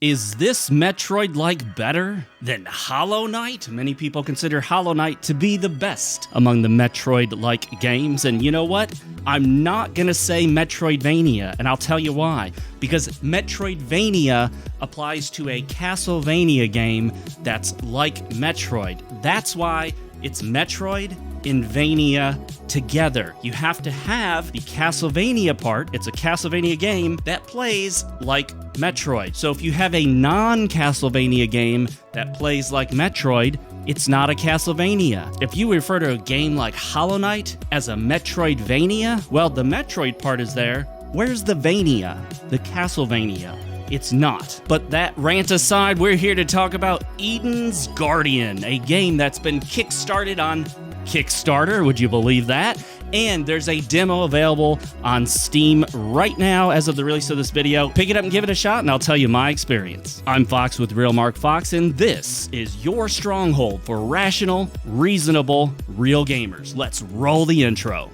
Is this Metroid-like better than Hollow Knight? Many people consider Hollow Knight to be the best among the Metroid-like games, and you know what? I'm not gonna say Metroidvania, and I'll tell you why. Because Metroidvania applies to a Castlevania game that's like Metroid. That's why it's Metroid and Vania together. You have to have the Castlevania part. It's a Castlevania game that plays like Metroid. So if you have a non-Castlevania game that plays like Metroid, it's not a Castlevania. If you refer to a game like Hollow Knight as a Metroidvania, well, the Metroid part is there. Where's the Vania? The Castlevania? It's not. But that rant aside, we're here to talk about Eden's Guardian, a game that's been kickstarted on Kickstarter, would you believe that? And there's a demo available on Steam right now as of the release of this video. Pick it up and give it a shot, and I'll tell you my experience. I'm Fox with RealMarcFoxx, and this is your stronghold for rational, reasonable, real gamers. Let's roll the intro.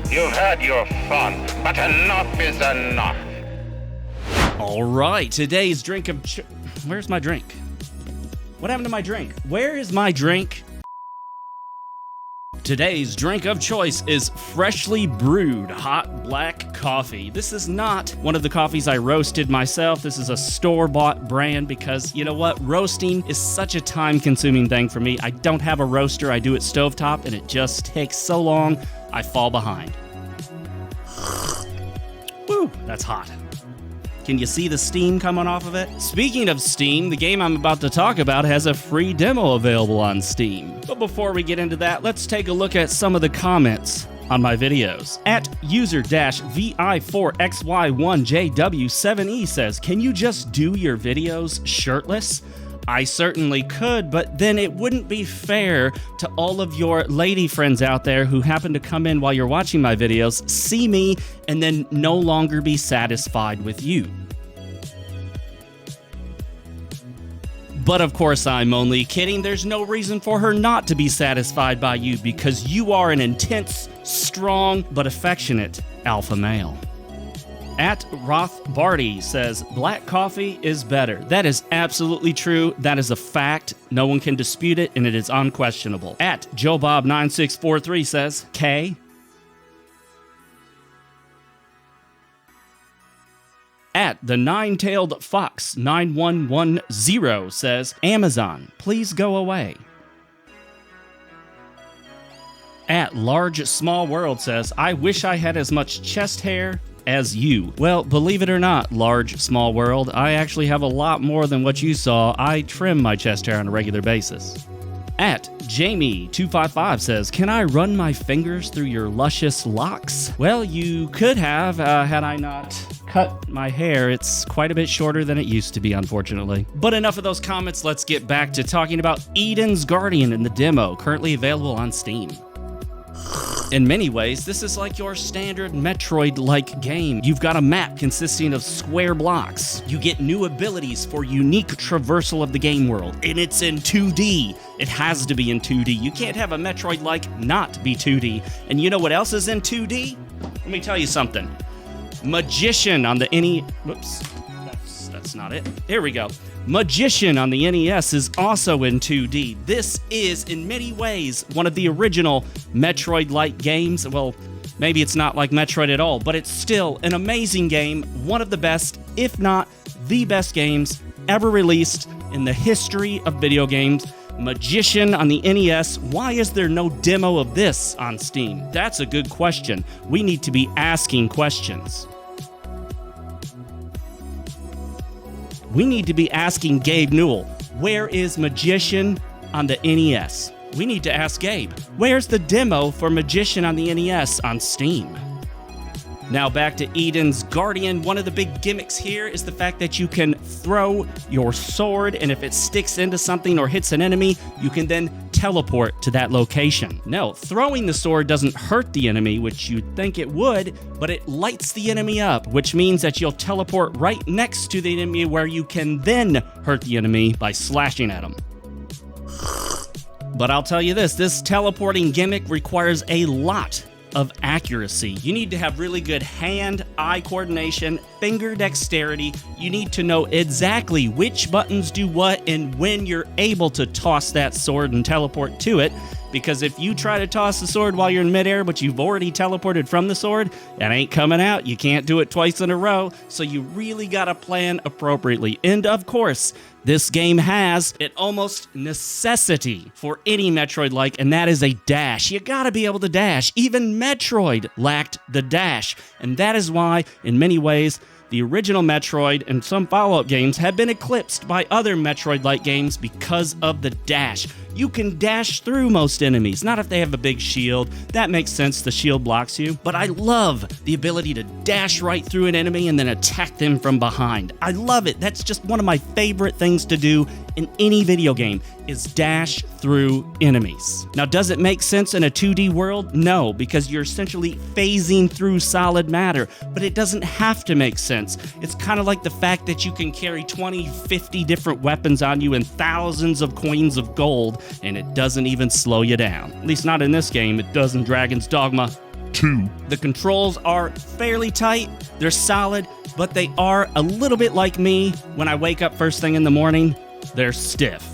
You've had your fun, but enough is enough. All right, today's drink of where's my drink? What happened to my drink? Where is my drink? Today's drink of choice is freshly brewed hot black coffee. This is not one of the coffees I roasted myself. This is a store-bought brand because, you know what? Roasting is such a time-consuming thing for me. I don't have a roaster. I do it stovetop, and it just takes so long, I fall behind. Woo, that's hot. Can you see the steam coming off of it? Speaking of Steam, the game I'm about to talk about has a free demo available on Steam. But before we get into that, let's take a look at some of the comments on my videos. At user-vi4xy1jw7e says, "Can you just do your videos shirtless?" I certainly could, but then it wouldn't be fair to all of your lady friends out there who happen to come in while you're watching my videos, see me, and then no longer be satisfied with you. But of course, I'm only kidding. There's no reason for her not to be satisfied by you because you are an intense, strong, but affectionate alpha male. At Rothbarty says, "Black coffee is better." That is absolutely true. That is a fact. No one can dispute it, and it is unquestionable. At JoeBob9643 says, "K." At the Nine-Tailed Fox 9110 says, "Amazon, please go away." At Large Small World says, "I wish I had as much chest hair as you." Well, believe it or not, Large Small World, I actually have a lot more than what you saw. I trim my chest hair on a regular basis. At Jamie255 says, "Can I run my fingers through your luscious locks?" Well, you could have, had I not cut my hair. It's quite a bit shorter than it used to be, unfortunately. But enough of those comments, let's get back to talking about Eden's Guardian in the demo, currently available on Steam. In many ways, this is like your standard Metroid-like game. You've got a map consisting of square blocks. You get new abilities for unique traversal of the game world, and it's in 2D. It has to be in 2D. You can't have a Metroid-like not be 2D. And you know what else is in 2D? Let me tell you something. Magician on the Whoops, that's not it. Here we go. Magician on the NES is also in 2D. This is, in many ways, one of the original Metroid-like games. Well, maybe it's not like Metroid at all, but it's still an amazing game, one of the best, if not the best games ever released in the history of video games. Magician on the NES. Why is there no demo of this on Steam? That's a good question. We need to be asking questions. We need to be asking Gabe Newell, where is Magician on the NES? We need to ask Gabe, where's the demo for Magician on the NES on Steam? Now back to Eden's Guardian. One of the big gimmicks here is the fact that you can throw your sword, and if it sticks into something or hits an enemy, you can then teleport to that location. No, throwing the sword doesn't hurt the enemy, which you'd think it would, but it lights the enemy up, which means that you'll teleport right next to the enemy where you can then hurt the enemy by slashing at them. But I'll tell you this teleporting gimmick requires a lot of accuracy. You need to have really good hand-eye coordination, finger dexterity. You need to know exactly which buttons do what and when you're able to toss that sword and teleport to it. Because if you try to toss the sword while you're in midair, but you've already teleported from the sword, it ain't coming out. You can't do it twice in a row, so you really gotta plan appropriately. And of course, this game has an almost necessity for any Metroid-like, and that is a dash. You gotta be able to dash. Even Metroid lacked the dash, and that is why, in many ways, the original Metroid and some follow-up games have been eclipsed by other Metroid-like games because of the dash. You can dash through most enemies, not if they have a big shield. That makes sense, the shield blocks you. But I love the ability to dash right through an enemy and then attack them from behind. I love it. That's just one of my favorite things to do in any video game, is dash through enemies. Now, does it make sense in a 2D world? No, because you're essentially phasing through solid matter, but it doesn't have to make sense. It's kind of like the fact that you can carry 20, 50 different weapons on you and thousands of coins of gold, and it doesn't even slow you down. At least not in this game. It does in Dragon's Dogma 2. The controls are fairly tight, they're solid, but they are a little bit like me when I wake up first thing in the morning. They're stiff.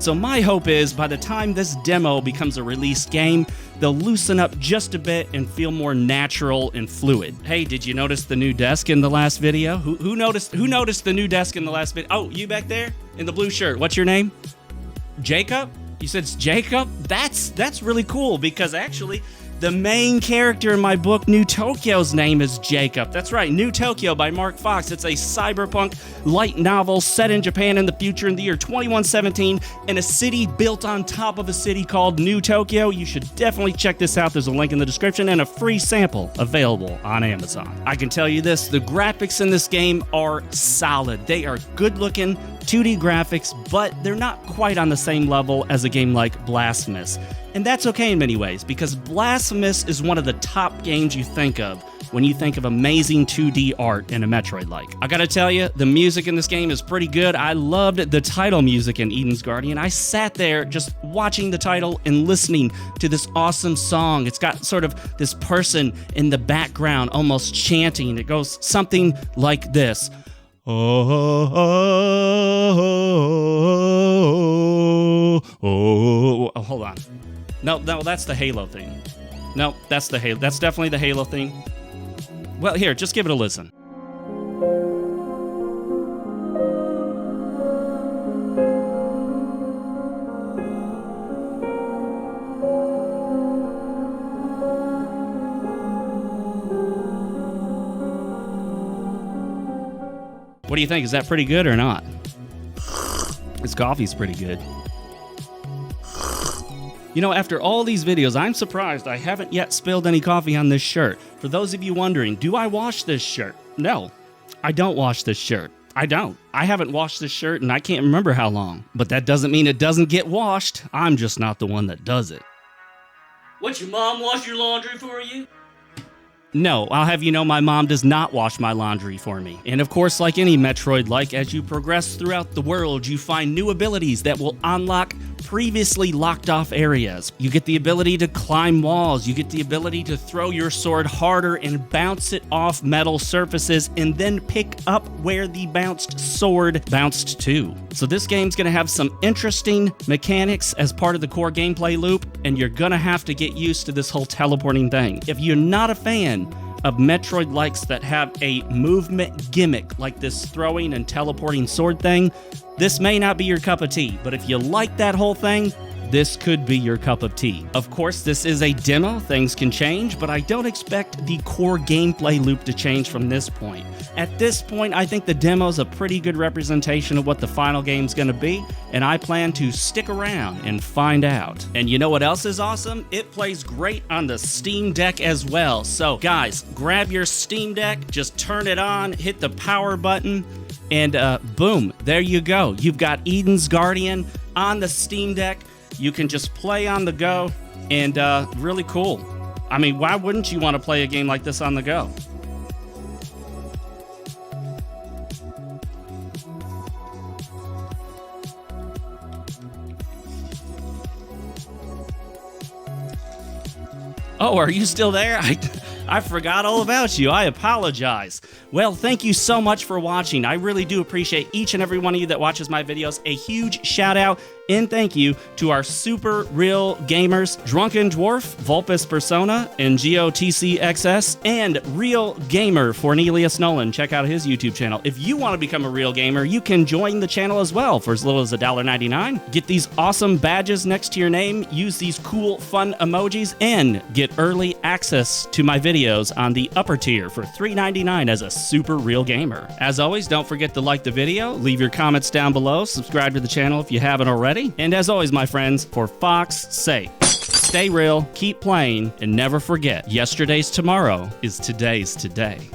So my hope is by the time this demo becomes a released game, they'll loosen up just a bit and feel more natural and fluid. Hey, did you notice the new desk in the last video? Who noticed the new desk in the last video? Oh, you back there in the blue shirt. What's your name? Jacob? You said it's Jacob? That's really cool, because actually the main character in my book, New Tokyo's name is Jacob. That's right, New Tokyo by MarcFoxx. It's a cyberpunk light novel set in Japan in the future in the year 2117 in a city built on top of a city called New Tokyo. You should definitely check this out. There's a link in the description and a free sample available on Amazon. I can tell you this, the graphics in this game are solid. They are good looking 2D graphics, but they're not quite on the same level as a game like Blasphemous. And that's okay in many ways, because Blasphemous is one of the top games you think of when you think of amazing 2D art in a Metroid-like. I gotta tell you, the music in this game is pretty good. I loved the title music in Eden's Guardian. I sat there just watching the title and listening to this awesome song. It's got sort of this person in the background almost chanting. It goes something like this. Oh, hold on. No, that's the Halo theme. No, that's definitely the Halo theme. Well, here, just give it a listen. What do you think? Is that pretty good or not? This coffee's pretty good. You know, after all these videos, I'm surprised I haven't yet spilled any coffee on this shirt. For those of you wondering, do I wash this shirt? No, I don't wash this shirt. I don't. I haven't washed this shirt and I can't remember how long. But that doesn't mean it doesn't get washed. I'm just not the one that does it. What, your mom wash your laundry for you? No, I'll have you know my mom does not wash my laundry for me. And of course, like any Metroid-like, as you progress throughout the world, you find new abilities that will unlock previously locked off areas. You get the ability to climb walls, you get the ability to throw your sword harder and bounce it off metal surfaces and then pick up where the bounced sword bounced to. So this game's gonna have some interesting mechanics as part of the core gameplay loop, and you're gonna have to get used to this whole teleporting thing. If you're not a fan of Metroid-likes that have a movement gimmick like this throwing and teleporting sword thing, this may not be your cup of tea, but if you like that whole thing, this could be your cup of tea. Of course, this is a demo, things can change, but I don't expect the core gameplay loop to change from this point. At this point, I think the demo's a pretty good representation of what the final game's gonna be, and I plan to stick around and find out. And you know what else is awesome? It plays great on the Steam Deck as well. So guys, grab your Steam Deck, just turn it on, hit the power button, and boom, there you go. You've got Eden's Guardian on the Steam Deck. You can just play on the go, and really cool. I mean, why wouldn't you want to play a game like this on the go? Oh, are you still there? I forgot all about you. I apologize. Well, thank you so much for watching. I really do appreciate each and every one of you that watches my videos. A huge shout out and thank you to our super real gamers, Drunken Dwarf, Vulpus Persona, and GOTCXS, and Real Gamer Cornelius Nolan. Check out his YouTube channel. If you want to become a real gamer, you can join the channel as well for as little as $1.99. Get these awesome badges next to your name, use these cool, fun emojis, and get early access to my videos on the upper tier for $3.99 as a super real gamer. As always, don't forget to like the video, leave your comments down below, subscribe to the channel if you haven't already. And as always, my friends, for Fox's sake, stay real, keep playing, and never forget, yesterday's tomorrow is today's today.